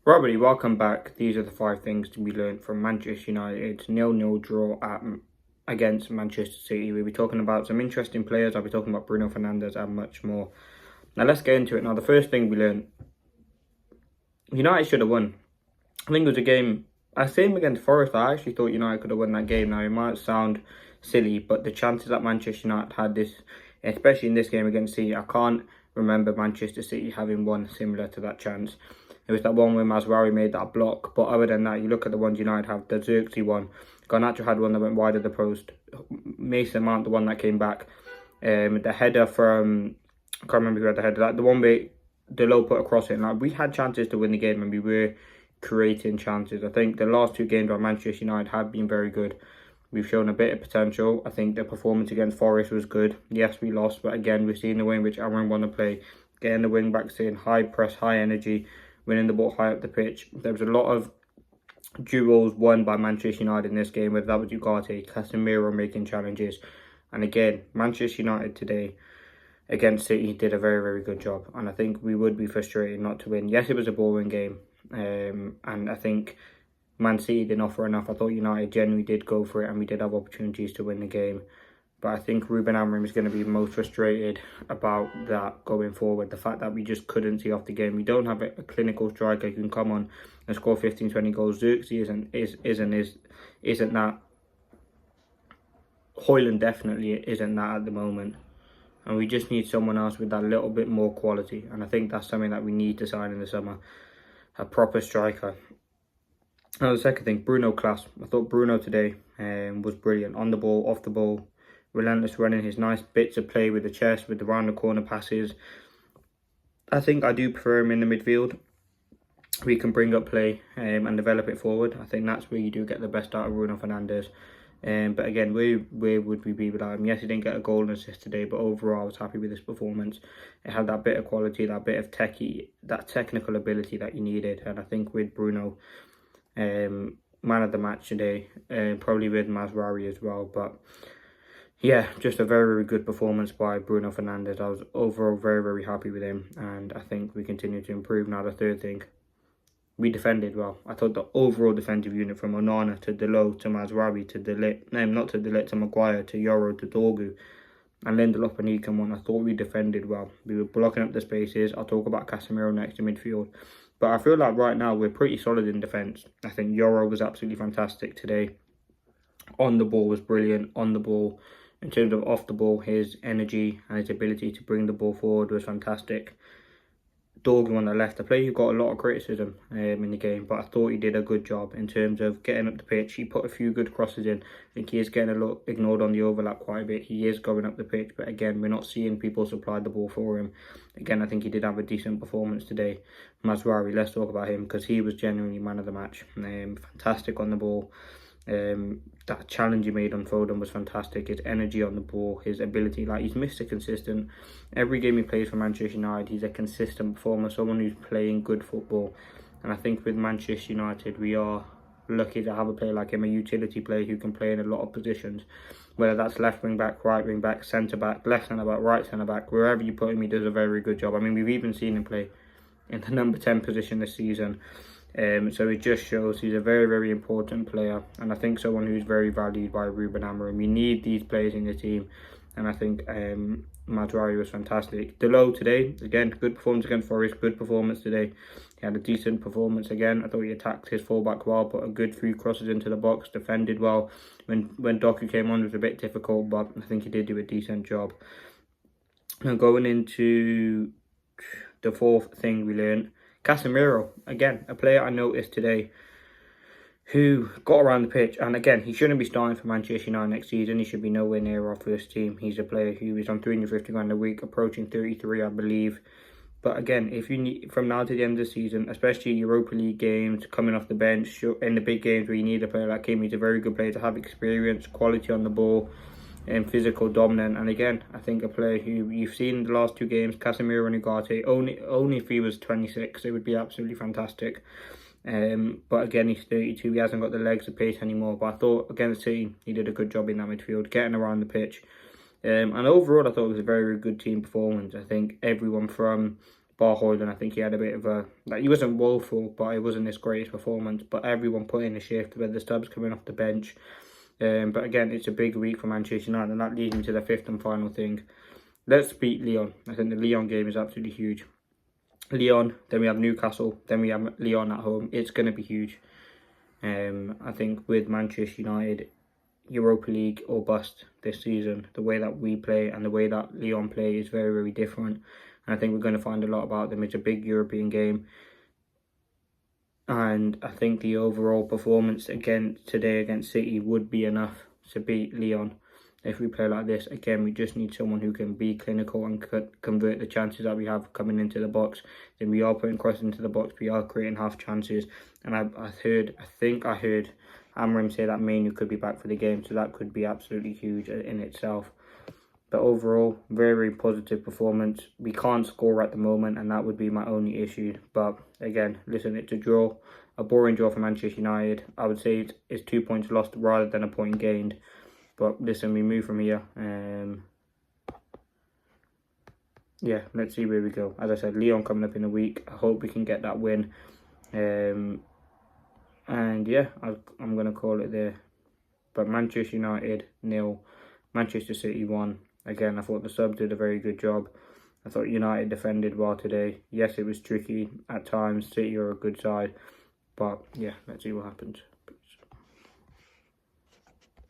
Right, everybody, welcome back. These are the 5 things to be learned from Manchester United's 0-0 draw against Manchester City. We'll be talking about some interesting players. I'll be talking about Bruno Fernandes and much more. Now, let's get into it. Now, the first thing we learned, United should have won. I think it was a game, same against Forest. I actually thought United could have won that game. Now, it might sound silly, but the chances that Manchester United had this, especially in this game against City, I can't remember Manchester City having one similar to that chance. It was that one where MAZRAOui made that block. But other than that, you look at the ones United have. The Xerxes one. Garnacho had one that went wide of the post. Mason Mount, the one that came back. The header from... I can't remember who had the header. Like, the one where Delo put across it. Like, we had chances to win the game and we were creating chances. I think the last 2 games by Manchester United have been very good. We've shown a bit of potential. I think the performance against Forest was good. Yes, we lost. But again, we've seen the way in which Aaron want to play. Getting the wing backs in. High press, high energy. Winning the ball high up the pitch. There was a lot of duels won by Manchester United in this game, whether that was Ugarte, Casemiro making challenges. And again, Manchester United today against City did a very, very good job. And I think we would be frustrated not to win. Yes, it was a boring game. And I think Man City didn't offer enough. I thought United genuinely did go for it and we did have opportunities to win the game. But I think Ruben Amorim is going to be most frustrated about that going forward. The fact that we just couldn't see off the game. We don't have a clinical striker who can come on and score 15, 20 goals. Xerxes isn't that. Hoyland definitely isn't that at the moment. And we just need someone else with that little bit more quality. And I think that's something that we need to sign in the summer. A proper striker. Now the second thing, Bruno class. I thought Bruno today was brilliant. On the ball, off the ball. Relentless running, his nice bits of play with the chest, with the round the corner passes. I think I do prefer him in the midfield. We can bring up play and develop it forward. I think that's where you do get the best out of Bruno Fernandes. But again, where would we be without him? Yes, he didn't get a goal and assist today, but overall I was happy with his performance. It had that bit of quality, that bit of that technical ability that you needed. And I think with Bruno, man of the match today, probably with Mazraoui as well. But yeah, just a very, very good performance by Bruno Fernandes. I was overall very, very happy with him. And I think we continue to improve. Now, the third thing, we defended well. I thought the overall defensive unit from Onana to Delo to Mazraoui to to Maguire to Yoro to Dorgu and Lindelof and Ekamon, I thought we defended well. We were blocking up the spaces. I'll talk about Casemiro next in midfield. But I feel like right now we're pretty solid in defence. I think Yoro was absolutely fantastic today. On the ball was brilliant. On the ball, in terms of off the ball, his energy and his ability to bring the ball forward was fantastic. Dorgu on the left, the player who got a lot of criticism in the game, but I thought he did a good job in terms of getting up the pitch. He put a few good crosses in. I think he is getting a lot ignored on the overlap quite a bit. He is going up the pitch, but again, we're not seeing people supply the ball for him. Again, I think he did have a decent performance today. Mazraoui, let's talk about him because he was genuinely man of the match. Fantastic on the ball. That challenge he made on Foden was fantastic. His energy on the ball, his ability, like he's Mr. Consistent. Every game he plays for Manchester United, he's a consistent performer, someone who's playing good football. And I think with Manchester United, we are lucky to have a player like him, a utility player who can play in a lot of positions. Whether that's left wing back, right wing back, centre back, left centre back, right centre back, wherever you put him, he does a very good job. I mean, we've even seen him play in the number 10 position this season. So it just shows he's a very, very important player, and I think someone who's very valued by Ruben Amorim. We need these players in the team, and I think Mazraoui was fantastic. Delo today, again, good performance against Forest, good performance today. He had a decent performance again. I thought he attacked his fullback well, put a good few crosses into the box, defended well. When Doku came on, it was a bit difficult, but I think he did do a decent job. Now going into the fourth thing we learned, Casemiro, again, a player I noticed today who got around the pitch. And again, he shouldn't be starting for Manchester United next season. He should be nowhere near our first team. He's a player who is on 350 grand a week, approaching 33, I believe. But again, if you need, from now to the end of the season, especially Europa League games, coming off the bench, in the big games where you need a player like him, he's a very good player to have experience, quality on the ball, and physical dominant. And again, I think a player who you've seen in the last 2 games, Casemiro and Ugarte, only if he was 26, it would be absolutely fantastic. But again, he's 32, he hasn't got the legs of pace anymore. But I thought against City, he did a good job in that midfield, getting around the pitch. And overall, I thought it was a very, very good team performance. I think everyone from bar Hoyland, I think he had a bit of a, like, he wasn't woeful, but it wasn't his greatest performance. But everyone put in a shift with the subs coming off the bench. But again, it's a big week for Manchester United, and that leads me to the fifth and final thing. Let's beat Lyon. I think the Lyon game is absolutely huge. Lyon, then we have Newcastle, then we have Lyon at home. It's going to be huge. I think with Manchester United, Europa League or bust this season. The way that we play and the way that Lyon play is very, very different. And I think we're going to find a lot about them. It's a big European game. And I think the overall performance again today against City would be enough to beat Lyon. If we play like this, again, we just need someone who can be clinical and convert the chances that we have coming into the box. Then we are putting crosses into the box. We are creating half chances. And I think I heard Amram say that Manu could be back for the game. So that could be absolutely huge in itself. But overall, very, very positive performance. We can't score at the moment, and that would be my only issue. But again, listen, it's a draw. A boring draw for Manchester United. I would say it's 2 points lost rather than a point gained. But listen, we move from here. Yeah, let's see where we go. As I said, Lyon coming up in a week. I hope we can get that win. And yeah, I'm going to call it there. But Manchester United 0, Manchester City 1. Again, I thought the subs did a very good job. I thought United defended well today. Yes, it was tricky at times. City are a good side. But yeah, let's see what happens.